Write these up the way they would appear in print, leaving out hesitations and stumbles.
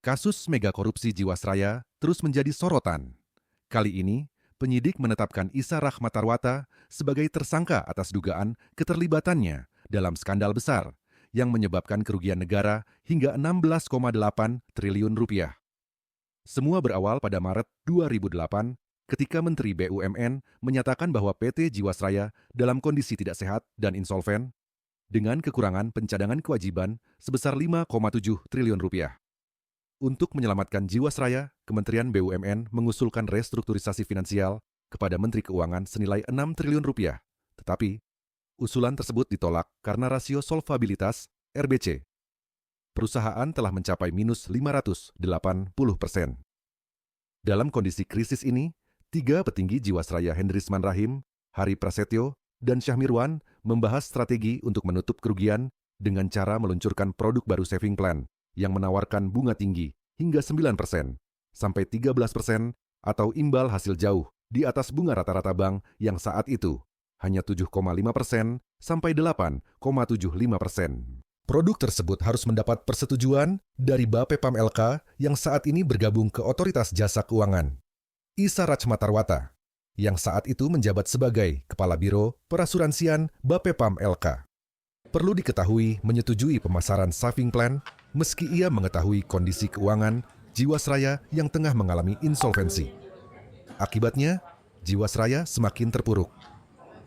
Kasus mega korupsi Jiwasraya terus menjadi sorotan. Kali ini, penyidik menetapkan Isa Rakhmatarwata sebagai tersangka atas dugaan keterlibatannya dalam skandal besar yang menyebabkan kerugian negara hingga 16,8 triliun rupiah. Semua berawal pada Maret 2008 ketika Menteri BUMN menyatakan bahwa PT Jiwasraya dalam kondisi tidak sehat dan insolven dengan kekurangan pencadangan kewajiban sebesar 5,7 triliun rupiah. Untuk menyelamatkan Jiwasraya, Kementerian BUMN mengusulkan restrukturisasi finansial kepada Menteri Keuangan senilai 6 triliun rupiah. Tetapi, usulan tersebut ditolak karena rasio solvabilitas RBC. Perusahaan telah mencapai minus 580%. Dalam kondisi krisis ini, 3 petinggi Jiwasraya Hendrisman Rahim, Hari Prasetyo, dan Syahmirwan membahas strategi untuk menutup kerugian dengan cara meluncurkan produk baru saving plan yang menawarkan bunga tinggi hingga 9% sampai 13% atau imbal hasil jauh di atas bunga rata-rata bank yang saat itu hanya 7,5% sampai 8,75%. Produk tersebut harus mendapat persetujuan dari Bapepam LK yang saat ini bergabung ke Otoritas Jasa Keuangan. Isa Rakhmatarwata, yang saat itu menjabat sebagai Kepala Biro Perasuransian Bapepam LK. Perlu diketahui menyetujui pemasaran saving plan meski ia mengetahui kondisi keuangan Jiwasraya yang tengah mengalami insolvensi. Akibatnya, Jiwasraya semakin terpuruk.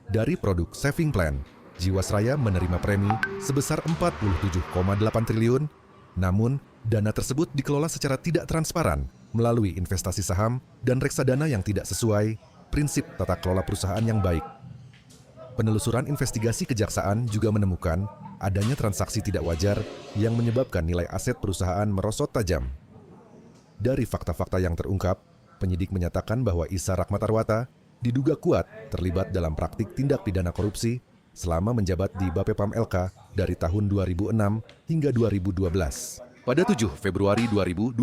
Dari produk saving plan, Jiwasraya menerima premi sebesar 47,8 triliun, namun dana tersebut dikelola secara tidak transparan melalui investasi saham dan reksadana yang tidak sesuai prinsip tata kelola perusahaan yang baik. Penelusuran investigasi kejaksaan juga menemukan adanya transaksi tidak wajar yang menyebabkan nilai aset perusahaan merosot tajam. Dari fakta-fakta yang terungkap, penyidik menyatakan bahwa Isa Rakhmatarwata diduga kuat terlibat dalam praktik tindak pidana korupsi selama menjabat di Bapepam LK dari tahun 2006 hingga 2012. Pada 7 Februari 2025,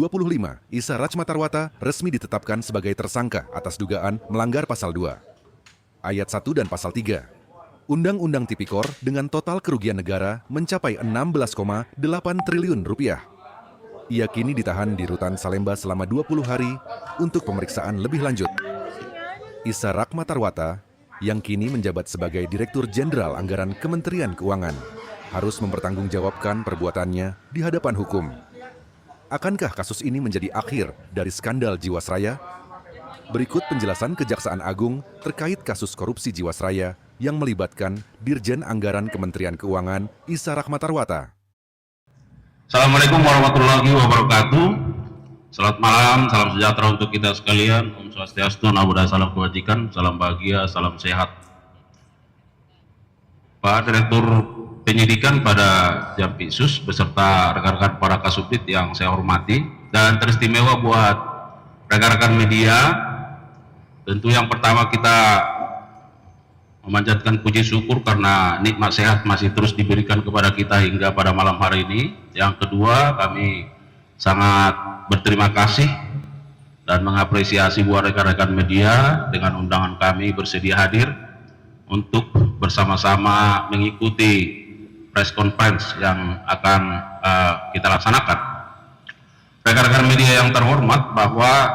Isa Rakhmatarwata resmi ditetapkan sebagai tersangka atas dugaan melanggar Pasal 2, Ayat 1 dan Pasal 3. Undang-Undang Tipikor dengan total kerugian negara mencapai 16,8 triliun rupiah. Ia kini ditahan di Rutan Salemba selama 20 hari untuk pemeriksaan lebih lanjut. Isa Rakhmatarwata, yang kini menjabat sebagai Direktur Jenderal Anggaran Kementerian Keuangan, harus mempertanggungjawabkan perbuatannya di hadapan hukum. Akankah kasus ini menjadi akhir dari skandal Jiwasraya? Berikut penjelasan Kejaksaan Agung terkait kasus korupsi Jiwasraya yang melibatkan Dirjen Anggaran Kementerian Keuangan Isa Rakhmatarwata. Assalamualaikum warahmatullahi wabarakatuh. Selamat malam, salam sejahtera untuk kita sekalian. Om Swastiastu, Namo Buddhaya, salam kebajikan, salam bahagia, salam sehat. Pak Direktur Penyidikan pada Jampitsus beserta rekan-rekan para Kasubdit yang saya hormati, dan teristimewa buat rekan-rekan media. Tentu yang pertama kita memanjatkan puji syukur karena nikmat sehat masih terus diberikan kepada kita hingga pada malam hari ini. Yang kedua, kami sangat berterima kasih dan mengapresiasi buat rekan-rekan media dengan undangan kami bersedia hadir untuk bersama-sama mengikuti press conference yang akan kita laksanakan. Rekan-rekan media yang terhormat, bahwa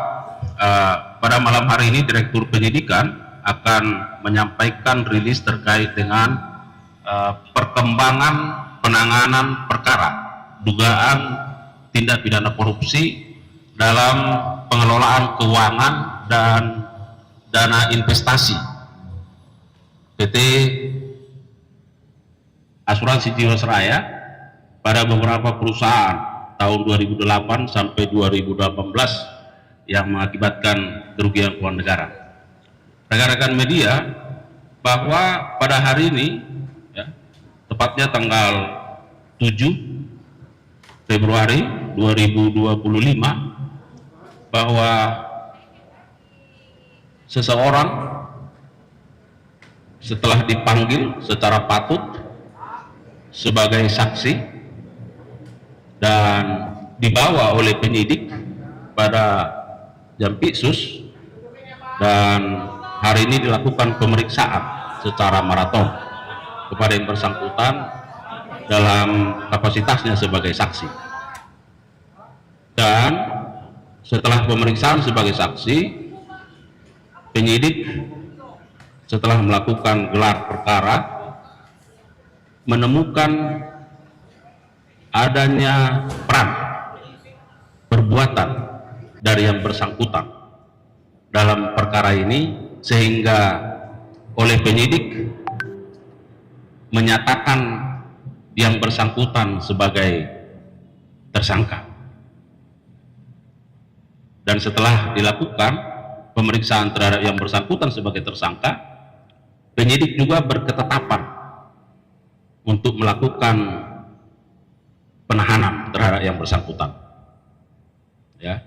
pada malam hari ini Direktur Penyidikan akan menyampaikan rilis terkait dengan perkembangan penanganan perkara dugaan tindak pidana korupsi dalam pengelolaan keuangan dan dana investasi PT Asuransi Jiwasraya pada beberapa perusahaan tahun 2008 sampai 2018 yang mengakibatkan kerugian keuangan negara. Rekan-rekan media, bahwa pada hari ini, tepatnya tanggal 7 Februari 2025, bahwa seseorang setelah dipanggil secara patut sebagai saksi dan dibawa oleh penyidik pada Jampitsus, dan hari ini dilakukan pemeriksaan secara maraton kepada yang bersangkutan dalam kapasitasnya sebagai saksi. Dan setelah pemeriksaan sebagai saksi, penyidik setelah melakukan gelar perkara menemukan adanya peran perbuatan dari yang bersangkutan dalam perkara ini, sehingga oleh penyidik menyatakan yang bersangkutan sebagai tersangka. Dan setelah dilakukan pemeriksaan terhadap yang bersangkutan sebagai tersangka, penyidik juga berketetapan untuk melakukan penahanan terhadap yang bersangkutan. Ya.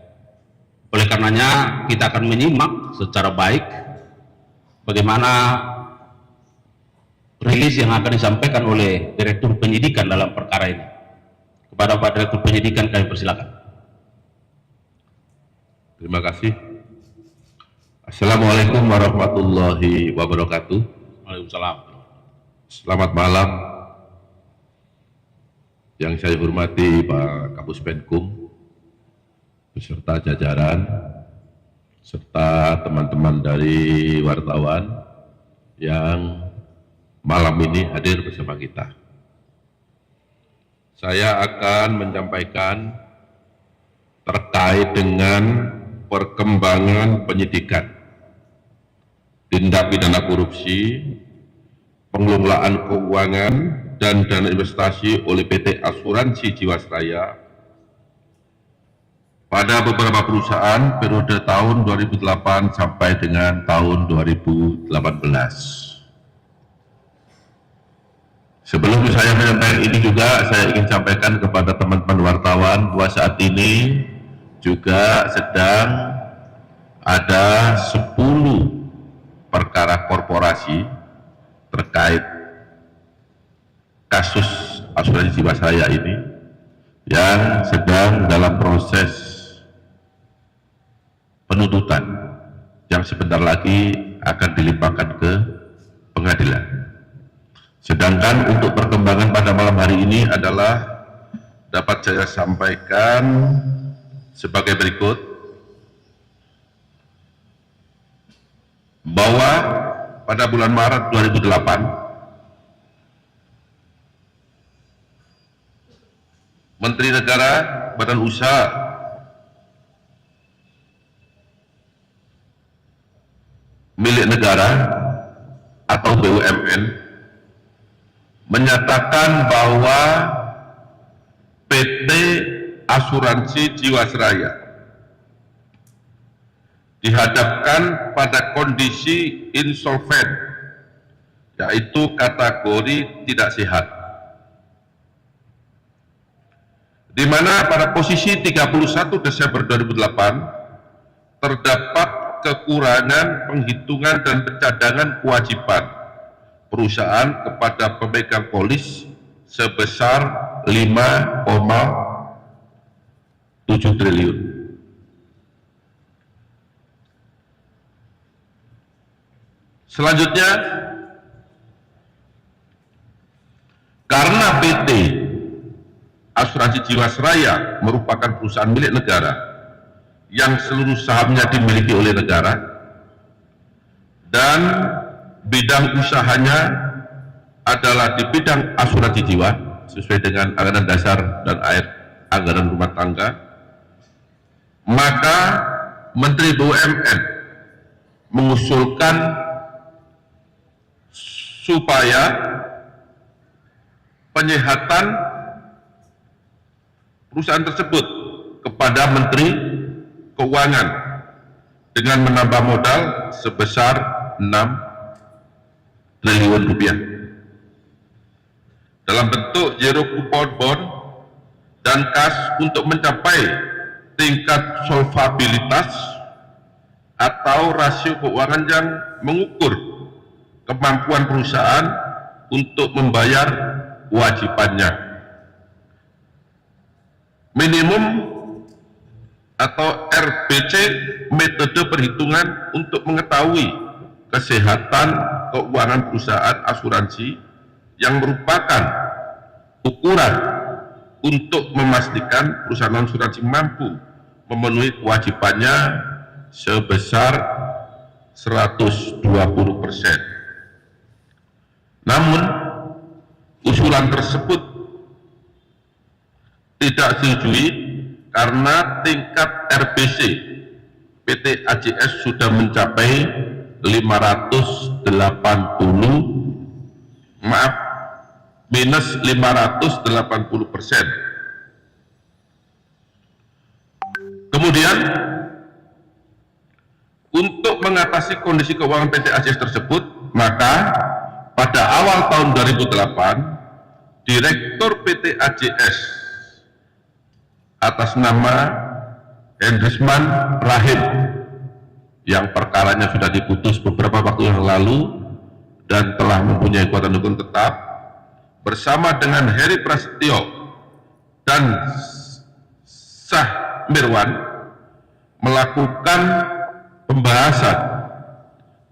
Oleh karenanya kita akan menyimak secara baik bagaimana rilis yang akan disampaikan oleh Direktur Penyidikan dalam perkara ini. Kepada Pak Direktur Penyidikan kami persilakan. Terima kasih. Assalamualaikum warahmatullahi wabarakatuh. Waalaikumsalam. Selamat malam. Yang saya hormati Pak Kapus Penkum beserta jajaran, serta teman-teman dari wartawan yang malam ini hadir bersama kita. Saya akan menyampaikan terkait dengan perkembangan penyidikan tindak pidana korupsi, pengelolaan keuangan dan dana investasi oleh PT Asuransi Jiwasraya pada beberapa perusahaan periode tahun 2008 sampai dengan tahun 2018. Sebelum saya menyampaikan ini juga, saya ingin sampaikan kepada teman-teman wartawan bahwa saat ini juga sedang ada 10 perkara korporasi terkait kasus asuransi Jiwasraya ini yang sedang dalam proses penuntutan yang sebentar lagi akan dilimpahkan ke pengadilan. Sedangkan untuk perkembangan pada malam hari ini adalah dapat saya sampaikan sebagai berikut, bahwa pada bulan Maret 2008 Menteri Negara Badan Usaha milik negara atau BUMN menyatakan bahwa PT Asuransi Jiwasraya dihadapkan pada kondisi insolven, yaitu kategori tidak sehat, di mana pada posisi 31 Desember 2008 terdapat kekurangan penghitungan dan pencadangan kewajiban perusahaan kepada pemegang polis sebesar 5,7 triliun. Selanjutnya, karena PT Asuransi Jiwasraya merupakan perusahaan milik negara yang seluruh sahamnya dimiliki oleh negara dan bidang usahanya adalah di bidang asuransi jiwa sesuai dengan anggaran dasar dan anggaran rumah tangga, maka Menteri BUMN mengusulkan supaya penyehatan perusahaan tersebut kepada Menteri Keuangan dengan menambah modal sebesar 6 triliun rupiah dalam bentuk zero coupon bond dan kas untuk mencapai tingkat solvabilitas atau rasio keuangan yang mengukur kemampuan perusahaan untuk membayar kewajibannya. Minimum atau RBC, metode perhitungan untuk mengetahui kesehatan keuangan perusahaan asuransi yang merupakan ukuran untuk memastikan perusahaan asuransi mampu memenuhi kewajibannya sebesar 120%. Namun, usulan tersebut tidak disetujui karena tingkat RBC PT AJS sudah mencapai 580%. Kemudian, untuk mengatasi kondisi keuangan PT AJS tersebut, maka pada awal tahun 2008, Direktur PT AJS atas nama Hendrisman Rahim yang perkaranya sudah diputus beberapa waktu yang lalu dan telah mempunyai kekuatan hukum tetap, bersama dengan Heri Prasetyo dan Sah Mirwan melakukan pembahasan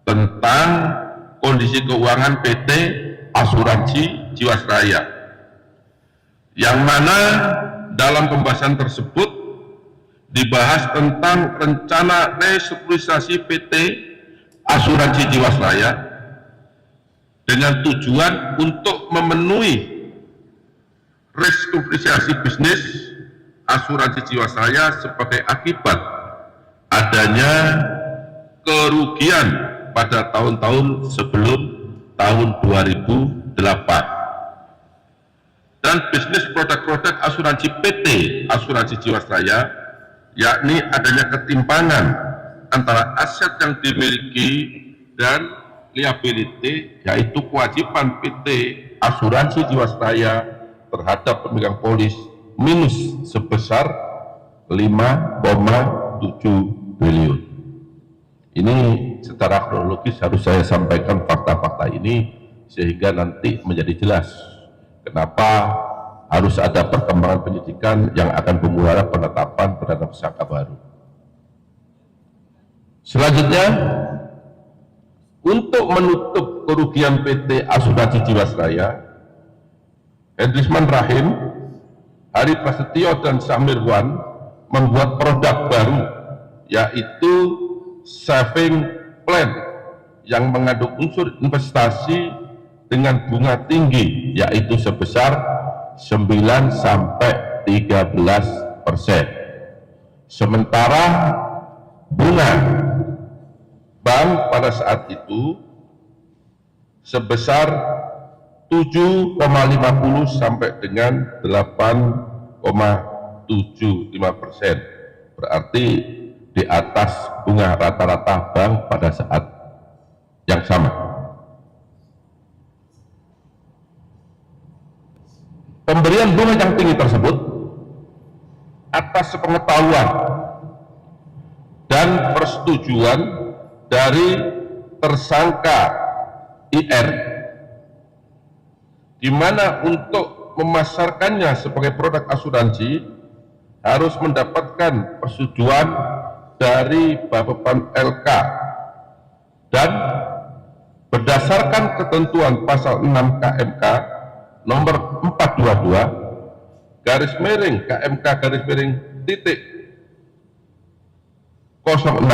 tentang kondisi keuangan PT Asuransi Jiwasraya, yang mana dalam pembahasan tersebut dibahas tentang rencana restrukturisasi PT Asuransi Jiwasraya dengan tujuan untuk memenuhi restrukturisasi bisnis asuransi Jiwasraya sebagai akibat adanya kerugian pada tahun-tahun sebelum tahun 2008. Dan bisnis produk-produk asuransi PT Asuransi Jiwasraya, yakni adanya ketimpangan antara aset yang dimiliki dan liability, yaitu kewajiban PT Asuransi Jiwasraya terhadap pemegang polis minus sebesar 5,7 triliun. Ini secara kronologis harus saya sampaikan fakta-fakta ini sehingga nanti menjadi jelas kenapa harus ada perkembangan penyidikan yang akan memulai penetapan terhadap tersangka baru. Selanjutnya, untuk menutup kerugian PT Asuransi Jiwasraya, Hendrisman Rahim, Hari Prasetyo dan Samirwan membuat produk baru, yaitu saving plan yang mengandung unsur investasi dengan bunga tinggi, yaitu sebesar 9-13%. Sementara bunga bank pada saat itu sebesar 7,50 sampai dengan 8,75%. Berarti di atas bunga rata-rata bank pada saat yang sama. Pemberian bunga yang tinggi tersebut atas sepengetahuan dan persetujuan dari tersangka IR, di mana untuk memasarkannya sebagai produk asuransi harus mendapatkan persetujuan dari Bapepam LK, dan berdasarkan ketentuan pasal 6 KMK nomor 422 garis miring KMK garis miring titik 06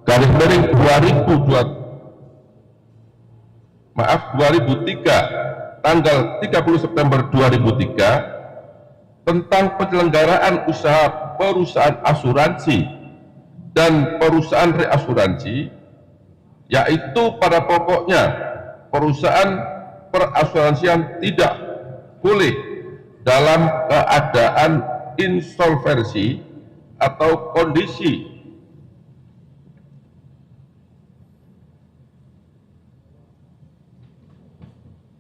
garis miring 2003 tanggal 30 September 2003 tentang penyelenggaraan usaha perusahaan asuransi dan perusahaan reasuransi, yaitu pada pokoknya perusahaan perasuransian tidak boleh dalam keadaan insolvensi atau kondisi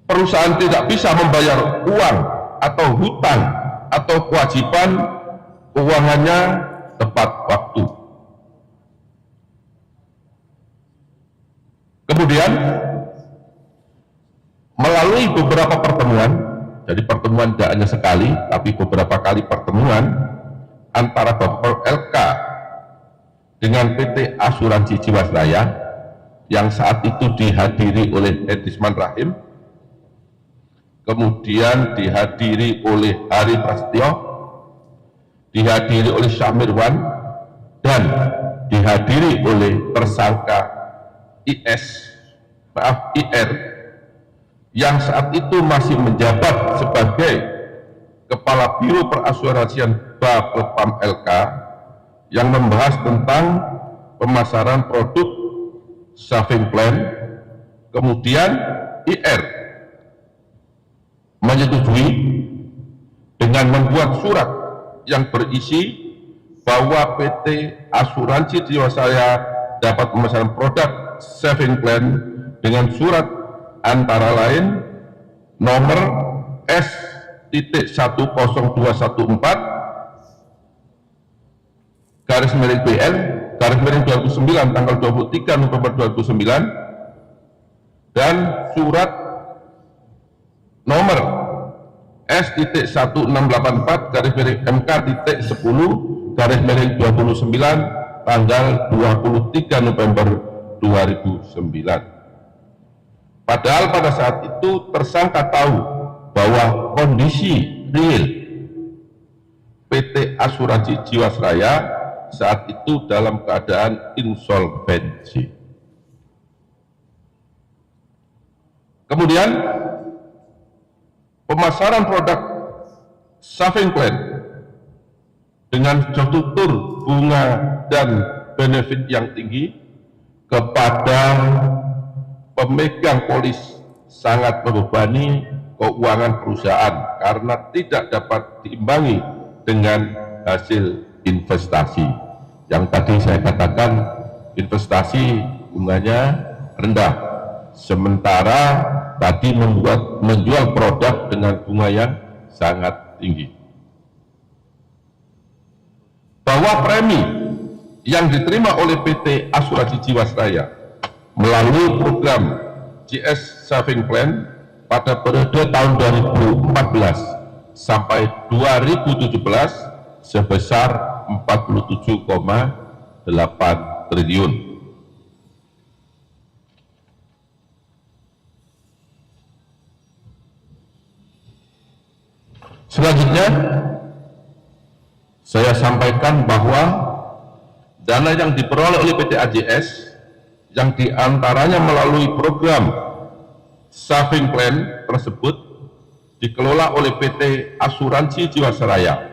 perusahaan tidak bisa membayar uang atau hutang atau kewajiban keuangannya tepat waktu. Kemudian melalui beberapa pertemuan, jadi pertemuan tidak hanya sekali, tapi beberapa kali pertemuan antara Bapak LK dengan PT Asuransi Jiwasraya yang saat itu dihadiri oleh Hendrisman Rahim, kemudian dihadiri oleh Hari Prasetyo, dihadiri oleh Syamirwan, dan dihadiri oleh tersangka IR, yang saat itu masih menjabat sebagai Kepala Biro Perasuransian Bapepam LK, yang membahas tentang pemasaran produk saving plan. Kemudian IR menyetujui dengan membuat surat yang berisi bahwa PT Asuransi Jiwasraya dapat memasarkan produk saving plan dengan surat antara lain nomor S.10214/BL/2009 tanggal 23 November 2009 dan surat nomor S.1684/MK.10/29 tanggal 23 November 2009. Padahal pada saat itu tersangka tahu bahwa kondisi real PT Asuransi Jiwasraya saat itu dalam keadaan insolvensi. Kemudian pemasaran produk saving plan dengan struktur bunga dan benefit yang tinggi kepada pemegang polis sangat membebani keuangan perusahaan karena tidak dapat diimbangi dengan hasil investasi. Yang tadi saya katakan investasi bunganya rendah, sementara tadi menjual produk dengan bunga yang sangat tinggi. Bahwa premi yang diterima oleh PT Asuransi Jiwasraya melalui program GS Saving Plan pada periode tahun 2014 sampai 2017 sebesar 47,8 triliun. Selanjutnya, saya sampaikan bahwa dana yang diperoleh oleh PT AJS yang diantaranya melalui program saving plan tersebut dikelola oleh PT Asuransi Jiwasraya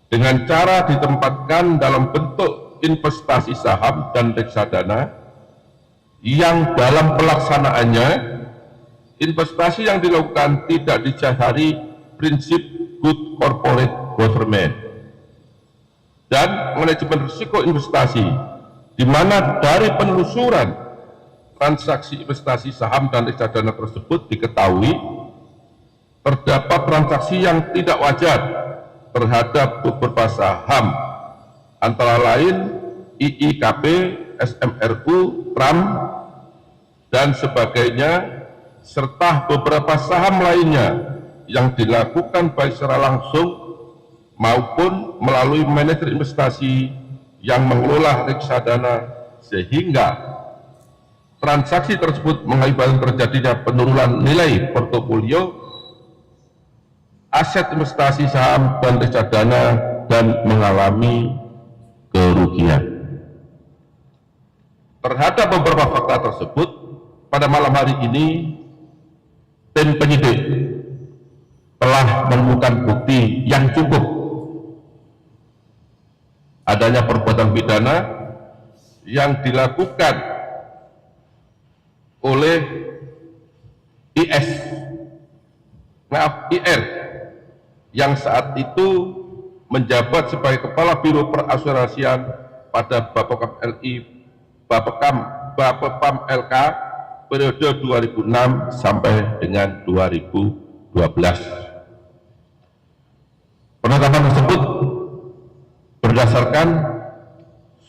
dengan cara ditempatkan dalam bentuk investasi saham dan reksadana yang dalam pelaksanaannya investasi yang dilakukan tidak didasari prinsip good corporate governance dan manajemen risiko investasi, di mana dari penelusuran transaksi investasi saham dan reksadana tersebut diketahui terdapat transaksi yang tidak wajar terhadap beberapa saham, antara lain IIKP, SMRU, TRAM, dan sebagainya, serta beberapa saham lainnya yang dilakukan baik secara langsung maupun melalui manajer investasi yang mengelola reksadana, sehingga transaksi tersebut mengakibatkan terjadinya penurunan nilai portofolio aset investasi saham dan reksadana dan mengalami kerugian. Terhadap beberapa fakta tersebut, pada malam hari ini tim penyidik telah menemukan bukti yang cukup adanya perbuatan pidana yang dilakukan oleh IR yang saat itu menjabat sebagai Kepala Biro Perasuransian pada Bapepam LK periode 2006 sampai dengan 2012. Penetapan tersebut berdasarkan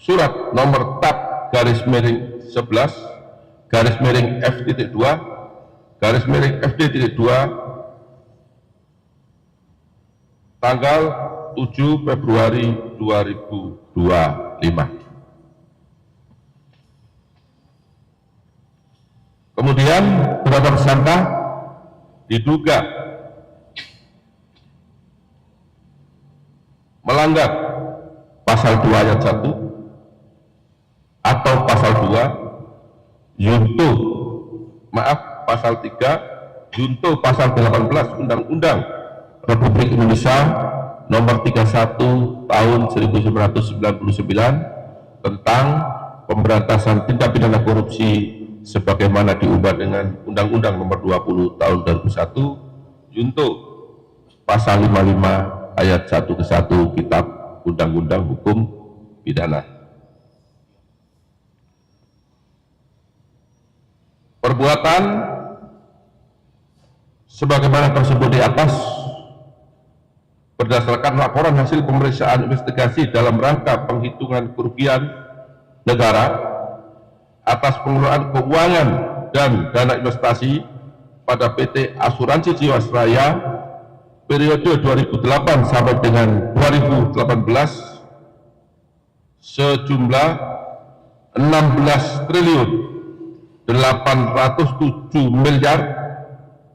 surat nomor TAP /11/F.2/F.2 tanggal 7 Februari 2025. Kemudian beberapa tersangka diduga melanggar pasal 2 ayat 1 atau pasal 2 junto pasal 3 junto pasal 18 Undang-Undang Republik Indonesia nomor 31 tahun 1999 tentang pemberantasan tindak pidana korupsi sebagaimana diubah dengan Undang-Undang nomor 20 tahun 2001 junto pasal 55 ayat 1 ke 1 Kitab Undang-Undang Hukum Pidana. Perbuatan sebagaimana tersebut di atas berdasarkan laporan hasil pemeriksaan investigasi dalam rangka penghitungan kerugian negara atas pengelolaan keuangan dan dana investasi pada PT Asuransi Jiwasraya periode 2008 sampai dengan 2018 sejumlah 16 triliun 807 miliar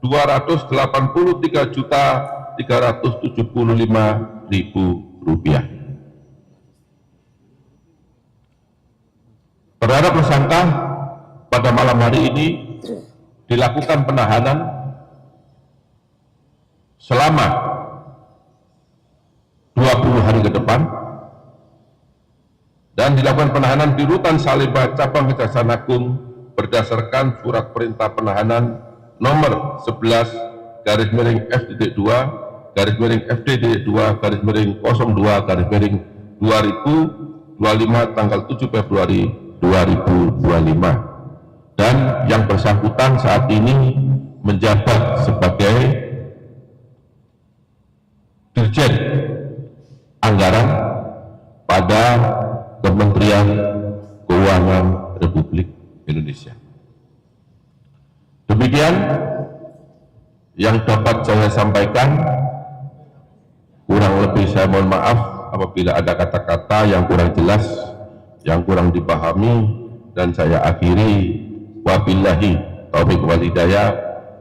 283 juta 375.000 rupiah. Terhadap tersangka pada malam hari ini dilakukan penahanan selama 20 hari ke depan dan dilakukan penahanan di Rutan Salemba Cabang Kejaksaan Agung berdasarkan surat perintah penahanan nomor 11 /F.2 /FD.2 /02 2025 tanggal 7 Februari 2025 dan yang bersangkutan saat ini menjabat sebagai Dirjen Anggaran pada Kementerian Keuangan Republik Indonesia. Demikian yang dapat saya sampaikan. Kurang lebih saya mohon maaf apabila ada kata-kata yang kurang jelas, yang kurang dipahami, dan saya akhiri wabillahi taufiq wal hidayah.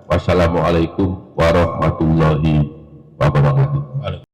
Wassalamualaikum warahmatullahi wabarakatuh.